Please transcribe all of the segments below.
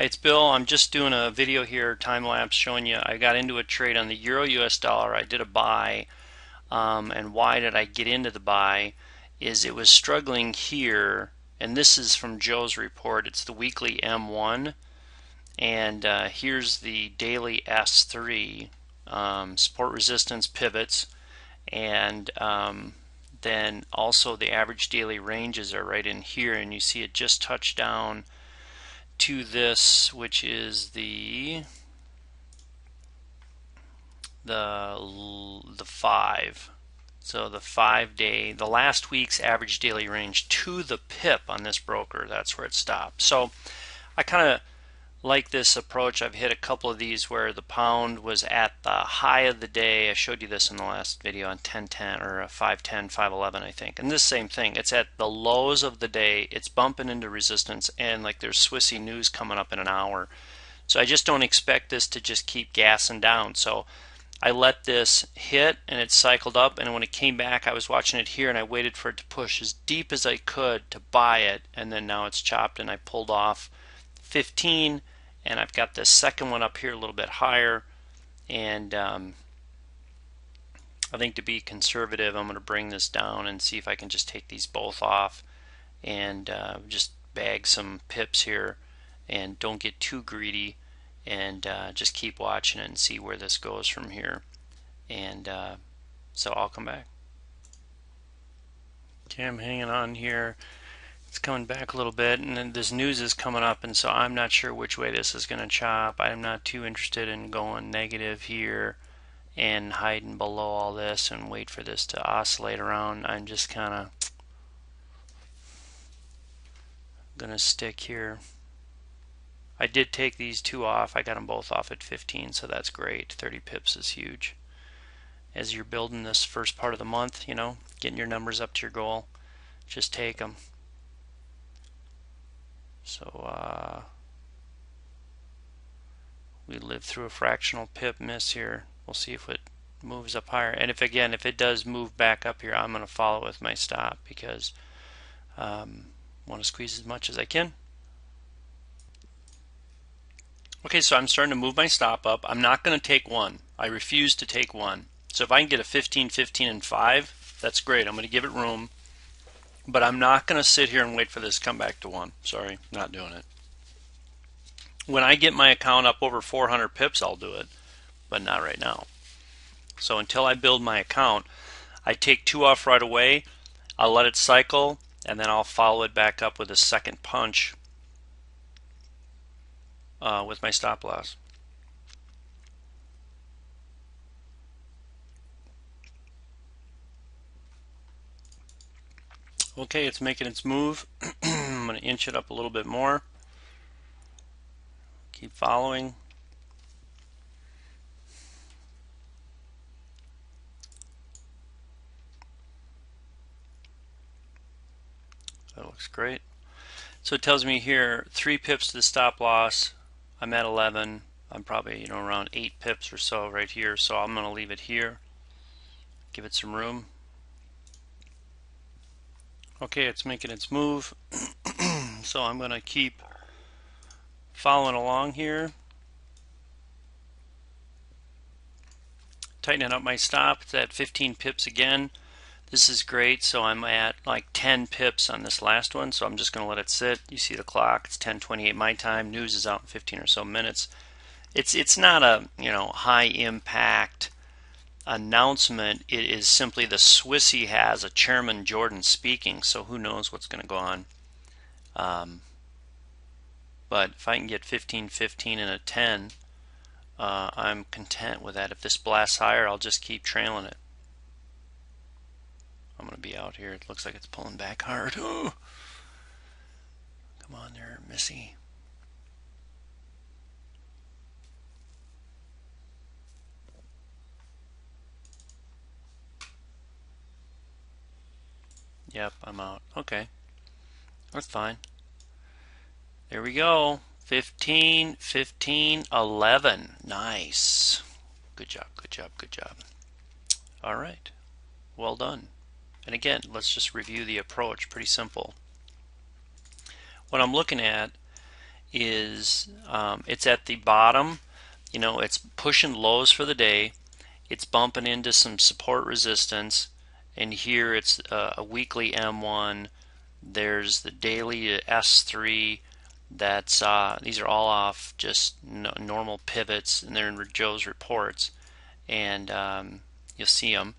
it's Bill. I'm just doing a video here, time lapse, showing you I got into a trade on the Euro US dollar. I did a buy, and why did I get into the buy? Is it was struggling here, and this is from Joe's report. It's the weekly M1, and here's the daily S3, support resistance pivots, and then also the average daily ranges are right in here, and you see it just touched down to this, which is the 5. So the 5-day, the last week's average daily range to the pip on this broker, that's where it stopped. So I kind of like this approach. I've hit a couple of these where the pound was at the high of the day. I showed you this in the last video on 1010 or 510, 511, I think. And this same thing, it's at the lows of the day, it's bumping into resistance, and like there's Swissy news coming up in an hour. So I just don't expect this to just keep gassing down. So I let this hit and it cycled up, and when it came back I was watching it here and I waited for it to push as deep as I could to buy it, and then now it's chopped and I pulled off 15, and I've got this second one up here a little bit higher, and I think to be conservative I'm going to bring this down and see if I can just take these both off and just bag some pips here and don't get too greedy, and just keep watching it and see where this goes from here. And so I'll come back. Okay, I'm hanging on here. It's coming back a little bit, and then this news is coming up, and so I'm not sure which way this is going to chop. I'm not too interested in going negative here and hiding below all this and wait for this to oscillate around. I'm just kind of going to stick here. I did take these two off. I got them both off at 15, so that's great. 30 pips is huge. As you're building this first part of the month, you know, getting your numbers up to your goal, just take them. So we lived through a fractional pip miss here. We'll see if it moves up higher. And if it does move back up here, I'm going to follow with my stop because I want to squeeze as much as I can. Okay, so I'm starting to move my stop up. I'm not going to take one. I refuse to take one. So if I can get a 15, 15, and 5, that's great. I'm going to give it room. But I'm not going to sit here and wait for this to come back to 1. Sorry, not doing it. When I get my account up over 400 pips, I'll do it, but not right now. So until I build my account, I take 2 off right away. I'll let it cycle, and then I'll follow it back up with a second punch with my stop loss. Okay, it's making its move. I'm going to inch it up a little bit more. Keep following. That looks great. So it tells me here 3 pips to the stop loss. I'm at 11. I'm probably around 8 pips or so right here. So I'm going to leave it here. Give it some room. Okay, it's making its move. So I'm going to keep following along here. Tightening up my stop. It's at 15 pips again. This is great. So I'm at like 10 pips on this last one. So I'm just going to let it sit. You see the clock. It's 10:28 my time. News is out in 15 or so minutes. It's not a high impact announcement. It is simply the Swissy has a Chairman Jordan speaking, so who knows what's going to go on. But if I can get 15, 15, and a 10, I'm content with that. If this blasts higher, I'll just keep trailing it. I'm going to be out here. It looks like it's pulling back hard. Ooh. Come on there, Missy. Yep, I'm out. Okay. That's fine. There we go. 15, 15, 11. Nice. Good job, good job, good job. All right. Well done. And again, let's just review the approach. Pretty simple. What I'm looking at is it's at the bottom. It's pushing lows for the day. It's bumping into some support resistance, and here it's a weekly M1. There's the daily S3. That's these are all off just normal pivots, and they're in Joe's reports, and you'll see them.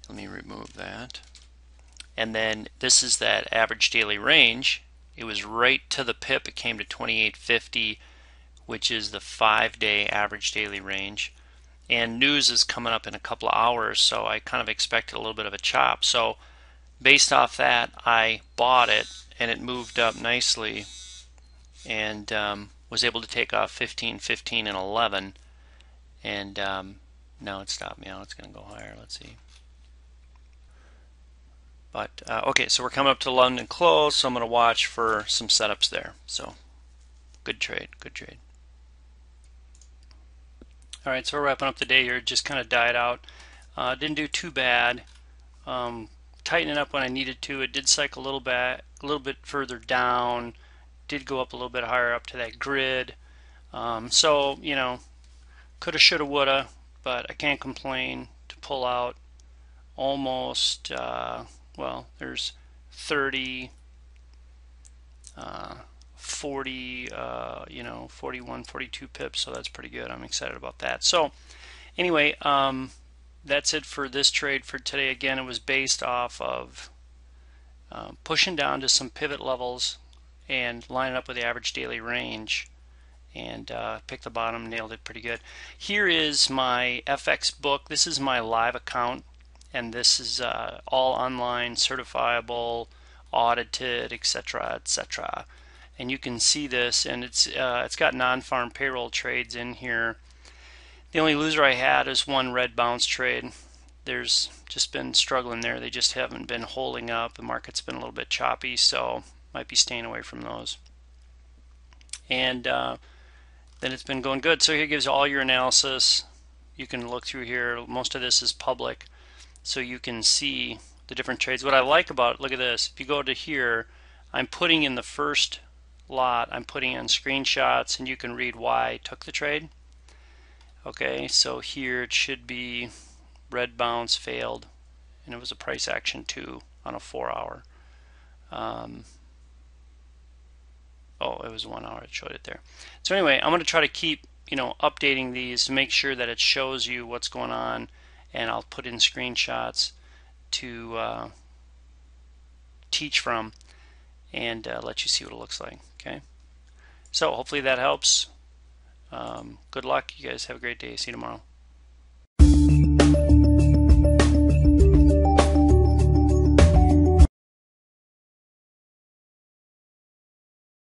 Let me remove that. And then this is that average daily range. It was right to the pip. It came to 2850, which is the 5-day average daily range. And news is coming up in a couple of hours, so I kind of expected a little bit of a chop. So based off that, I bought it, and it moved up nicely, and was able to take off 15, 15, and 11. And now it stopped me out. It's going to go higher. Let's see. But okay, so we're coming up to London close, so I'm going to watch for some setups there. So good trade, good trade. All right, so we're wrapping up the day here. It just kind of died out. Didn't do too bad. Tightening up when I needed to. It did cycle a little bit further down. Did go up a little bit higher up to that grid. So coulda, shoulda, woulda, but I can't complain to pull out almost. Well, there's 30, 40, 41, 42 pips, so that's pretty good. I'm excited about that. So anyway, that's it for this trade for today. Again, it was based off of pushing down to some pivot levels and lining up with the average daily range, and picked the bottom, nailed it pretty good. Here is my FX book. This is my live account, and this is all online, certifiable, audited, etc., etc. And you can see this, and it's got non-farm payroll trades in here. The only loser I had is one red bounce trade. There's just been struggling there. They just haven't been holding up. The market's been a little bit choppy, so might be staying away from those. And then it's been going good. So here gives all your analysis. You can look through here. Most of this is public, so you can see the different trades. What I like about it, look at this. If you go to here, I'm putting in the first lot, I'm putting in screenshots, and you can read why I took the trade. Okay, so here it should be red bounce failed, and it was a price action 2 on a 4-hour. Oh, it was 1 hour. It showed it there. So anyway, I'm going to try to keep updating these to make sure that it shows you what's going on, and I'll put in screenshots to teach from and let you see what it looks like. Okay, so hopefully that helps. Good luck. You guys have a great day. See you tomorrow.